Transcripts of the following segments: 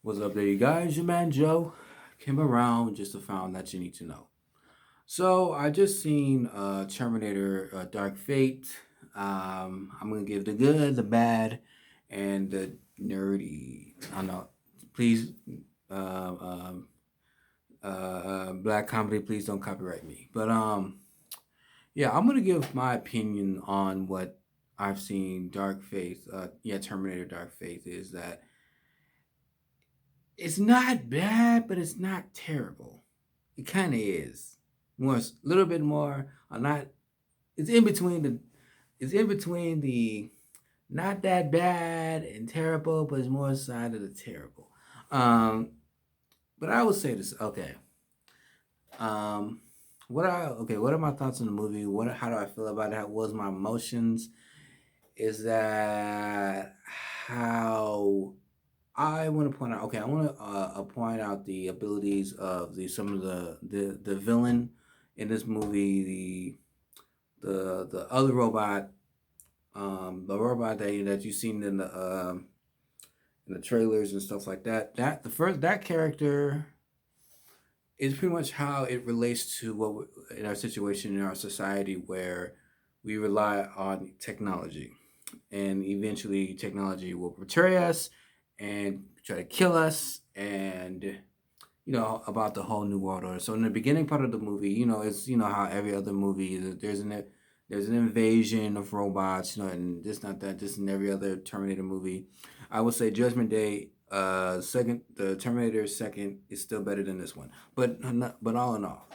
What's up there, you guys? Your man Joe came around just to find that you need to know. So I just seen Terminator Dark Fate. I'm gonna give the good, the bad, and the nerdy. I know. Please, black comedy. Please don't copyright me. But yeah, I'm gonna give my opinion on what I've seen. Dark Fate. Yeah, Terminator Dark Fate is that it's not bad, but it's not terrible. It kind of is. More, a little bit more. Not. It's in between the. It's in between the not that bad and terrible, but it's more side of the terrible. Um, but I would say this. Okay. Um, what are my thoughts on the movie? How do I feel about it? What was my emotions? Is that how I want to point out. Okay, I want to point out the abilities of some of the villain in this movie. The other robot, the robot that you've seen in the trailers and stuff like that. That character is pretty much how it relates to in our situation in our society where we rely on technology, and eventually technology will betray us and try to kill us, and about the whole new world order. So in the beginning part of the movie, it's how every other movie there's an invasion of robots, and this not that just in every other Terminator movie. I would say Judgment Day, second, the Terminator second is still better than this one, but all in all,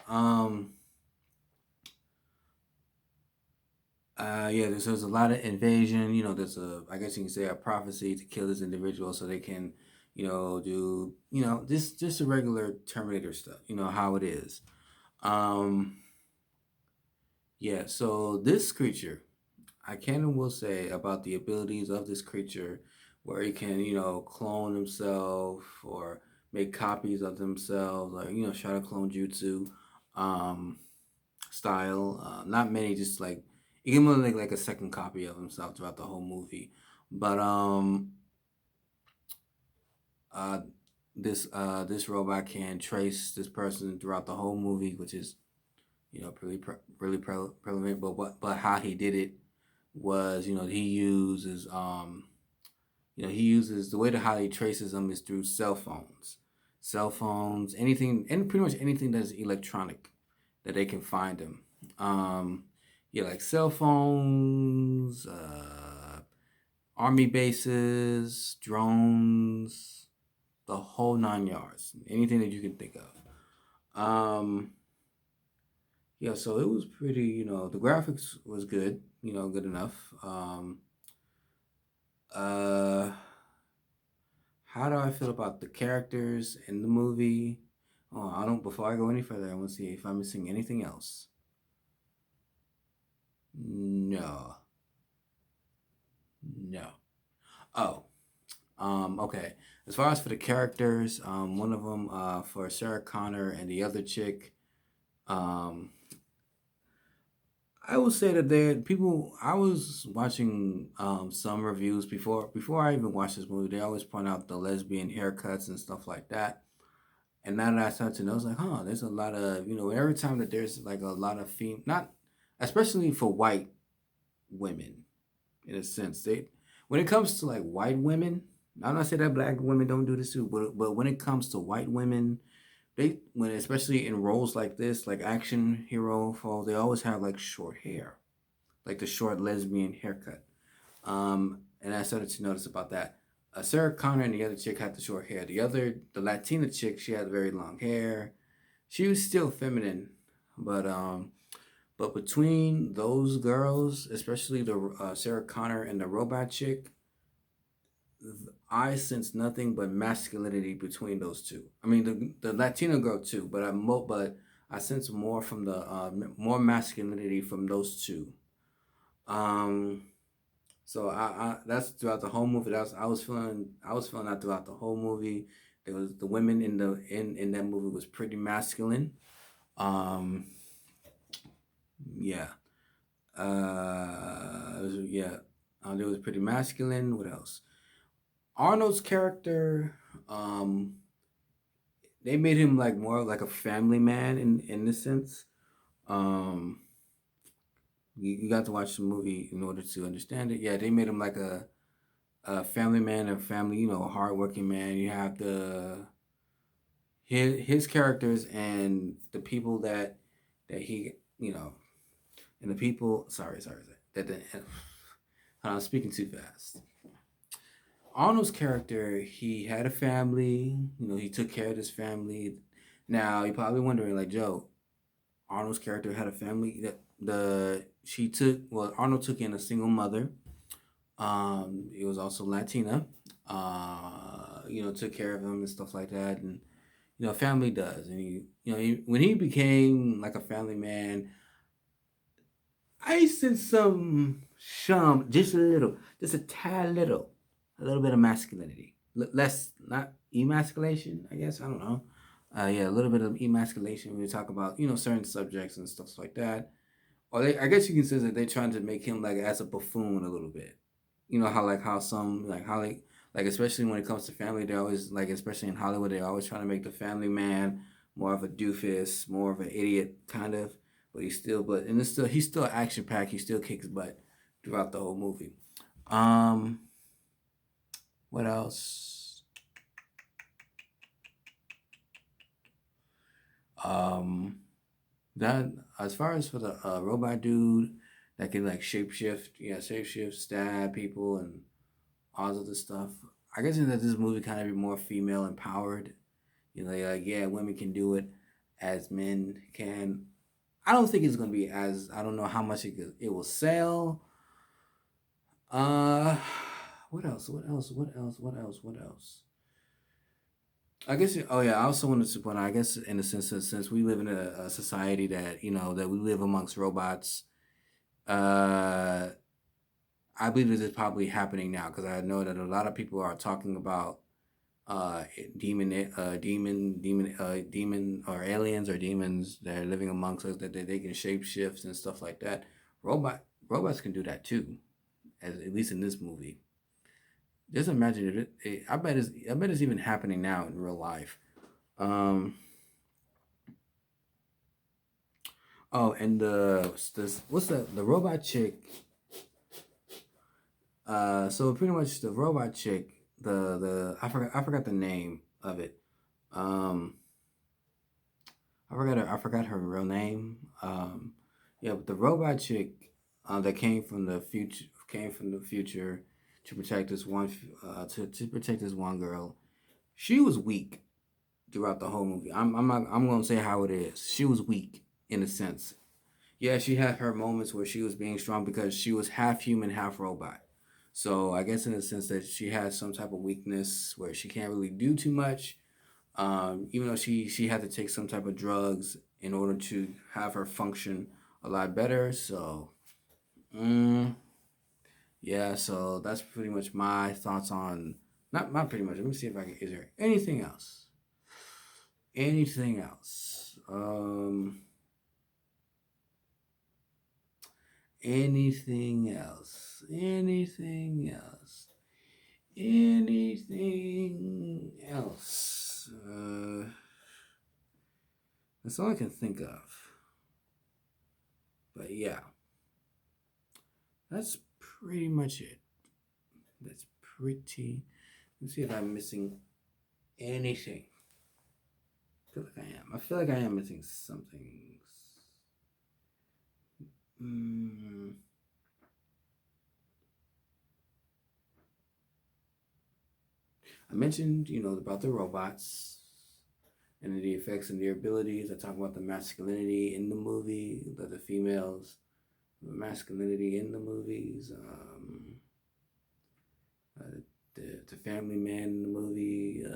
yeah, there's a lot of invasion. There's I guess you can say a prophecy to kill this individual so they can, do, just a regular Terminator stuff. You know how it is. Um, yeah. So this creature, I can and will say about the abilities of this creature, where he can, clone himself or make copies of themselves, like shadow clone jutsu. Um, Style. Not many, just like you can only make like a second copy of himself throughout the whole movie. But uh, this robot can trace this person throughout the whole movie, which is relevant. But how he did it was he uses the way to how he traces them is through cell phones, anything, and pretty much anything that's electronic that they can find them. Um, yeah, like cell phones, army bases, drones, the whole nine yards. Anything that you can think of. Yeah, so it was pretty. The graphics was good. Good enough. Uh, how do I feel about the characters in the movie? Oh, I don't. Before I go any further, I want to see if I'm missing anything else. No, no. Oh, okay. As far as for the characters, one of them, for Sarah Connor and the other chick, um, I would say that they people. I was watching some reviews before I even watched this movie. They always point out the lesbian haircuts and stuff like that. And now that I started to know, it's like, huh, there's a lot of every time that there's like a lot of not especially for white women, in a sense. They when it comes to like white women, I'm not saying that black women don't do this too, but when it comes to white women, when especially in roles like this, like action hero role, they always have like short hair, like the short lesbian haircut. And I started to notice about that. Sarah Connor and the other chick had the short hair. The Latina chick, she had very long hair. She was still feminine, but between those girls, especially the Sarah Connor and the robot chick, I sense nothing but masculinity between those two. I mean, the Latino girl too, but I sense more from the more masculinity from those two. Um, so that's throughout the whole movie. I was feeling that throughout the whole movie. There was the women in that movie was pretty masculine. Um, yeah. Yeah. It was pretty masculine. What else? Arnold's character. Um, they made him like more like a family man in this sense. Um, you got to watch the movie in order to understand it. Yeah, they made him like a family man, a family, a hardworking man. You have his characters and the people that he, and the people. Sorry, that the. I'm speaking too fast. Arnold's character, he had a family. He took care of his family. Now you're probably wondering, like Joe, Arnold's character had a family. That the she took well, Arnold took in a single mother. It was also Latina. Took care of him and stuff like that, and family does. And when he became like a family man, I sense some just a little, just a tad little, a little bit of masculinity. Less, not emasculation, I guess. I don't know. Yeah, a little bit of emasculation when we talk about certain subjects and stuff like that. Or I guess you can say that they're trying to make him like as a buffoon a little bit. How some like especially when it comes to family, they always like especially in Hollywood they're always trying to make the family man more of a doofus, more of an idiot kind of. And he's still action packed. He still kicks butt throughout the whole movie. Um, what else? Um, that as far as for the robot dude that can like shapeshift, stab people, and all this other stuff. I guess that this movie kind of be more female empowered. Like yeah, women can do it as men can. I don't think it's gonna be as I don't know how much it will sell. Uh, what else? What else? What else? What else? What else? I guess. Oh yeah, I also wanted to point out. I guess in the sense that since we live in a society that that we live amongst robots, uh, I believe this is probably happening now because I know that a lot of people are talking about demon or aliens or demons that are living amongst us that they can shape shifts and stuff like that. Robots can do that too, as at least in this movie. Just imagine I bet it's even happening now in real life. Um. Oh, and what's the robot chick? So pretty much the robot chick, the I forgot the name of it. Um, I forgot her real name. Yeah, but the robot chick, that came from the future to protect this to protect this one girl. She was weak throughout the whole movie. I'm gonna say how it is. She was weak in a sense. Yeah, she had her moments where she was being strong because she was half human, half robot. So I guess in a sense that she has some type of weakness where she can't really do too much. Even though she had to take some type of drugs in order to have her function a lot better. So, mm, yeah. So that's pretty much my thoughts on. Not pretty much. Let me see if I can. Is there anything else? Anything else? Anything else? Anything else? Anything else? That's all I can think of. But yeah, that's pretty much it. That's pretty. Let's see if I'm missing anything. I feel like I am. I feel like I am missing something. Mm, I mentioned, about the robots and the effects and their abilities. I talk about the masculinity in the movie, the females, the masculinity in the movies. The family man in the movie. I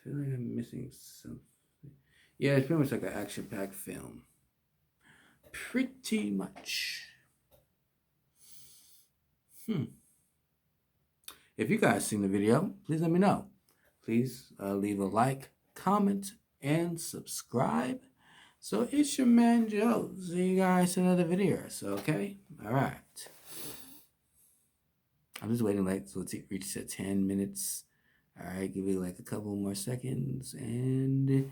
feel like I'm missing something. Yeah, it's pretty much like an action-packed film. Pretty much. If you guys seen the video, please let me know. Please leave a like, comment, and subscribe. So it's your man Joe. See you guys in another video. So okay, all right. I'm just waiting like so it reaches at 10 minutes. All right, give it like a couple more seconds, and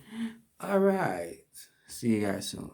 all right. See you guys soon.